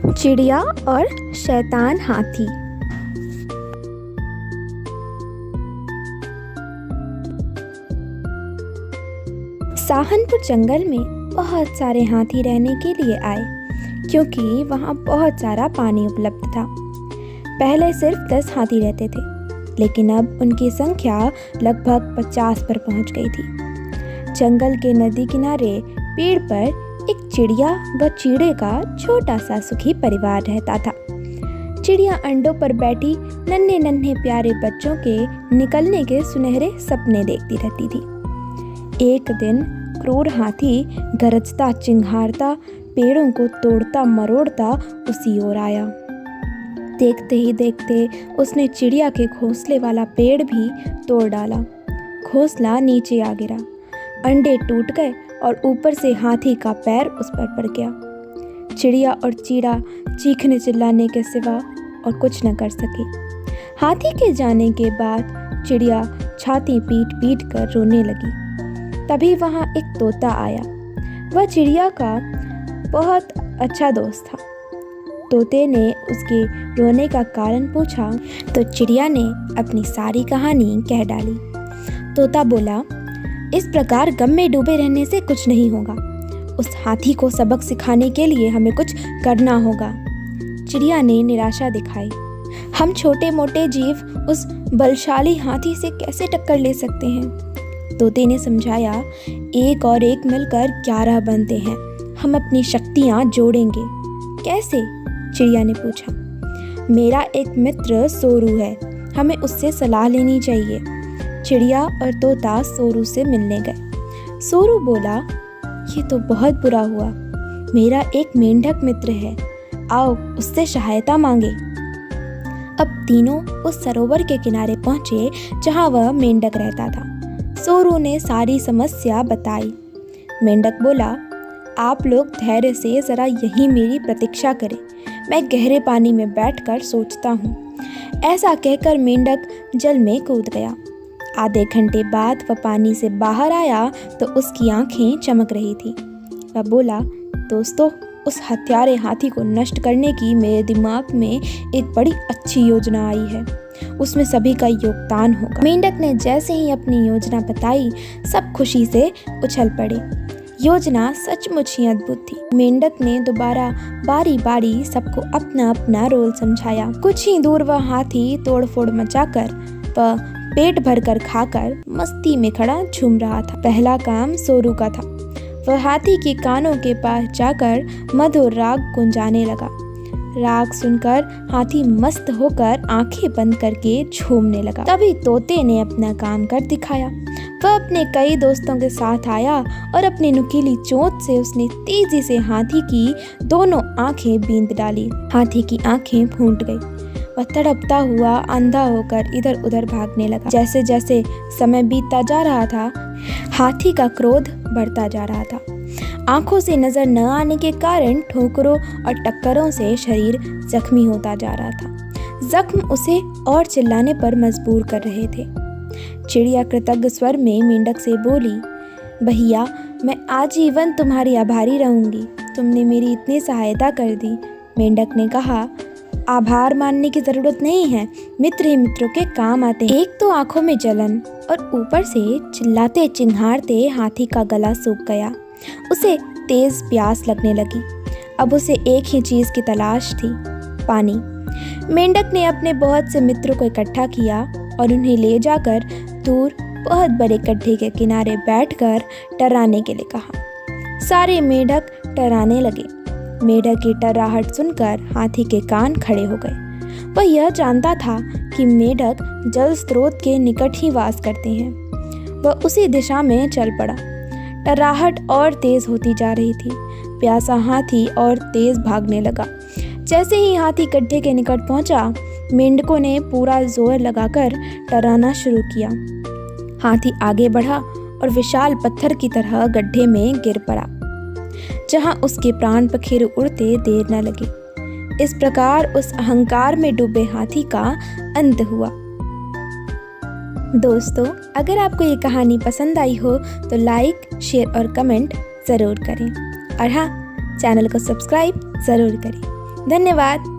चिड़िया और शैतान हाथी। सहारनपुर जंगल में बहुत सारे हाथी रहने के लिए आए, क्योंकि वहाँ बहुत सारा पानी उपलब्ध था। पहले सिर्फ 10 हाथी रहते थे, लेकिन अब उनकी संख्या लगभग 50 पर पहुँच गई थी। जंगल के नदी किनारे पेड़ पर एक चिड़िया व चीड़े का छोटा सा सुखी परिवार रहता था। चिड़िया अंडों पर बैठी नन्हे नन्हे प्यारे बच्चों के निकलने के सुनहरे सपने देखती रहती थी। एक दिन क्रूर हाथी गरजता चिंघारता पेड़ों को तोड़ता मरोड़ता उसी ओर आया। देखते ही देखते उसने चिड़िया के घोंसले वाला पेड़ भी तोड़ डाला। घोंसला नीचे आ गिरा, अंडे टूट गए और ऊपर से हाथी का पैर उस पर पड़ गया। चिड़िया और चीड़ा चीखने चिल्लाने के सिवा और कुछ न कर सके। हाथी के जाने के बाद चिड़िया छाती पीट पीट कर रोने लगी। तभी वहाँ एक तोता आया। वह चिड़िया का बहुत अच्छा दोस्त था। तोते ने उसके रोने का कारण पूछा तो चिड़िया ने अपनी सारी कहानी कह डाली। तोता बोला, इस प्रकार गम में डूबे रहने से कुछ नहीं होगा। उस हाथी को सबक सिखाने के लिए हमें कुछ करना होगा। चिड़िया ने निराशा दिखाई। हम छोटे मोटे जीव उस बलशाली हाथी से कैसे टक्कर ले सकते हैं? तोते ने समझाया, एक और एक मिलकर 11 बनते हैं। हम अपनी शक्तियाँ जोड़ेंगे। कैसे? चिड़िया ने पूछा। मेरा एक मित्र सोरू है, हमें उससे सलाह लेनी चाहिए। चिड़िया और तोता सोरू से मिलने गए। सोरू बोला, ये तो बहुत बुरा हुआ। मेरा एक मेंढक मित्र है, आओ उससे सहायता मांगे। अब तीनों उस सरोवर के किनारे पहुंचे जहां वह मेंढक रहता था। सोरू ने सारी समस्या बताई। मेंढक बोला, आप लोग धैर्य से जरा यहीं मेरी प्रतीक्षा करें, मैं गहरे पानी में बैठकर सोचता हूँ। ऐसा कहकर मेंढक जल में कूद गया। आधे घंटे बाद वह पानी से बाहर आया तो उसकी आंखें चमक रही थी। वह बोला, दोस्तों, उस हत्यारे हाथी को नष्ट करने की मेरे दिमाग में एक बड़ी अच्छी योजना आई है। उसमें सभी का योगदान होगा। मेंढक ने जैसे ही अपनी योजना बताई, सब खुशी से उछल पड़े। योजना सचमुच ही अद्भुत थी। मेंढक ने दोबारा बारी बारी सबको अपना अपना रोल समझाया। कुछ ही दूर वह हाथी तोड़फोड़ मचाकर वह पेट भरकर खाकर मस्ती में खड़ा झूम रहा था। पहला काम सोरू का था। वह हाथी के कानों के पास जाकर मधुर राग गुंजाने लगा। राग सुनकर हाथी मस्त होकर आंखें बंद करके झूमने लगा। तभी तोते ने अपना काम कर दिखाया। वह अपने कई दोस्तों के साथ आया और अपनी नुकीली चोंच से उसने तेजी से हाथी की दोनों आंखें बींद डाली। हाथी की आंखें फूट गई। वह तड़पता हुआ अंधा होकर इधर उधर भागने लगा। जैसे जैसे समय बीतता जा रहा था, हाथी का क्रोध बढ़ता जा रहा था। आंखों से नजर न आने के कारण ठोकरों और टक्करों से शरीर जख्मी होता जा रहा था। जख्म उसे और चिल्लाने पर मजबूर कर रहे थे। चिड़िया कृतज्ञ स्वर में मेंढक से बोली, भैया, मैं आजीवन तुम्हारी आभारी रहूंगी। तुमने मेरी इतनी सहायता कर दी। मेंढक ने कहा, आभार मानने की जरूरत नहीं है, मित्र ही मित्रों के काम आते हैं। एक तो आंखों में जलन और ऊपर से चिल्लाते चिंघारते हाथी का गला सूख गया। उसे तेज प्यास लगने लगी। अब उसे एक ही चीज की तलाश थी, पानी। मेंढक ने अपने बहुत से मित्रों को इकट्ठा किया और उन्हें ले जाकर दूर बहुत बड़े गड्ढे के किनारे बैठकर टर्राने के लिए कहा। सारे मेंढक टर्राने लगे। मेंढक की टर्राहट सुनकर हाथी के कान खड़े हो गए। वह यह जानता था कि मेंढक जल स्रोत के निकट ही वास करते हैं। वह उसी दिशा में चल पड़ा। टर्राहट और तेज होती जा रही थी। प्यासा हाथी और तेज भागने लगा। जैसे ही हाथी गड्ढे के निकट पहुंचा, मेंढकों ने पूरा जोर लगाकर टर्राना शुरू किया। हाथी आगे बढ़ा और विशाल पत्थर की तरह गड्ढे में गिर पड़ा, जहां उसके प्राण पखेरु उड़ते देर न लगे। इस प्रकार उस अहंकार में डूबे हाथी का अंत हुआ। दोस्तों, अगर आपको ये कहानी पसंद आई हो तो लाइक, शेयर और कमेंट ज़रूर करें और हाँ, चैनल को सब्सक्राइब ज़रूर करें। धन्यवाद।